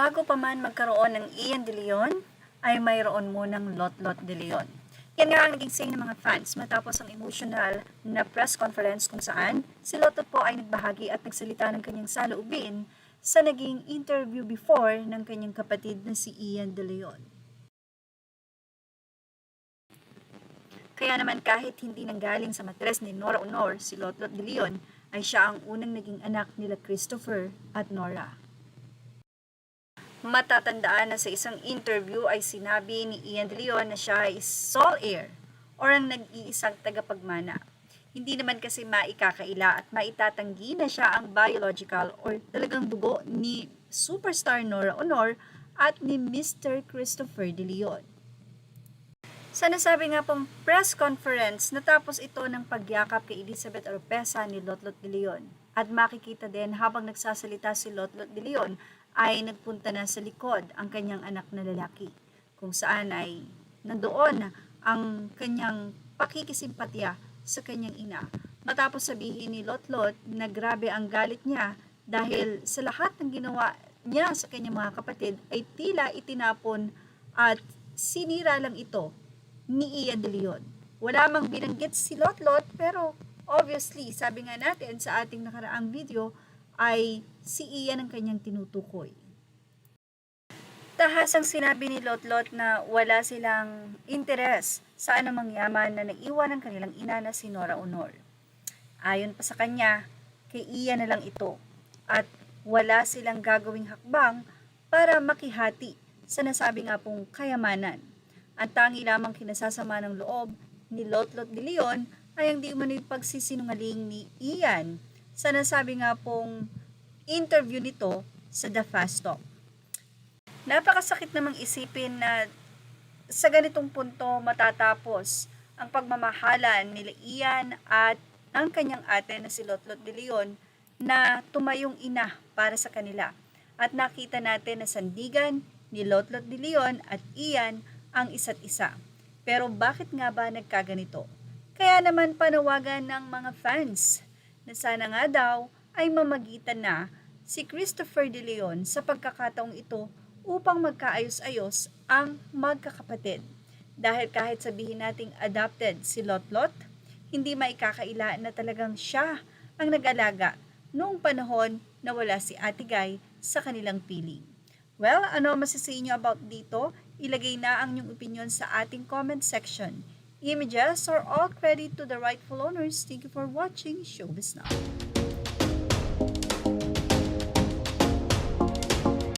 Bago pa man magkaroon ng Ian De Leon, ay mayroon munang Lot De Leon. Yan nga ang naging say ng mga fans matapos ang emotional na press conference kung saan si Lot po ay nagbahagi at nagsalita ng kanyang saloobin sa naging interview before ng kanyang kapatid na si Ian De Leon. Kaya naman kahit hindi nanggaling sa matres ni Nora Aunor si Lot De Leon, ay siya ang unang naging anak nila Christopher at Nora. Matatandaan na sa isang interview ay sinabi ni Ian De Leon na siya ay sole heir o ang nag-iisang tagapagmana. Hindi naman kasi maikakaila at maitatanggi na siya ang biological or talagang dugo ni superstar Nora Aunor at ni Mr. Christopher De Leon. Sa nasabi nga pong press conference, natapos ito ng pagyakap kay Elizabeth Oropesa ni Lot De Leon. At makikita din habang nagsasalita si Lot De Leon ay nagpunta na sa likod ang kanyang anak na lalaki, kung saan ay nandoon ang kanyang pakikisimpatya sa kanyang ina. Matapos sabihin ni Lot na grabe ang galit niya dahil sa lahat ng ginawa niya sa kanyang mga kapatid ay tila itinapon at sinira lang ito ni Ian De Leon. Wala mang binanggit si Lot pero obviously, sabi nga natin sa ating nakaraang video, ay si Ian ang kanyang tinutukoy. Tahasang sinabi ni Lot na wala silang interes sa anumang yaman na naiwan ng kanilang ina na si Nora Aunor. Ayon pa sa kanya, kay Ian na lang ito at wala silang gagawing hakbang para makihati sa nasabi nga pong kayamanan. Ang tangi lamang kinasasama ng loob ni Lot De Leon ay ang di umano'y pagsisinungaling ni Ian sa nasabi nga pong interview nito sa The Fast Talk. Napakasakit namang isipin na sa ganitong punto matatapos ang pagmamahalan nila Ian at ang kanyang ate na si Lot De Leon na tumayong ina para sa kanila. At nakita natin na sandigan ni Lot De Leon at Ian ang isa't isa. Pero bakit nga ba nagkaganito? Kaya naman panawagan ng mga fans na sana nga daw ay mamagitan na si Christopher De Leon sa pagkakataong ito upang magkaayos-ayos ang magkakapatid. Dahil kahit sabihin nating adopted si Lot, hindi maikakaila na talagang siya ang nag-alaga noong panahon na wala si Ate Guy sa kanilang piling. Well, ano masisiin nyo about dito? Ilagay na ang inyong opinion sa ating comment section. Images are all credit to the rightful owners. Thank you for watching Showbiz Now.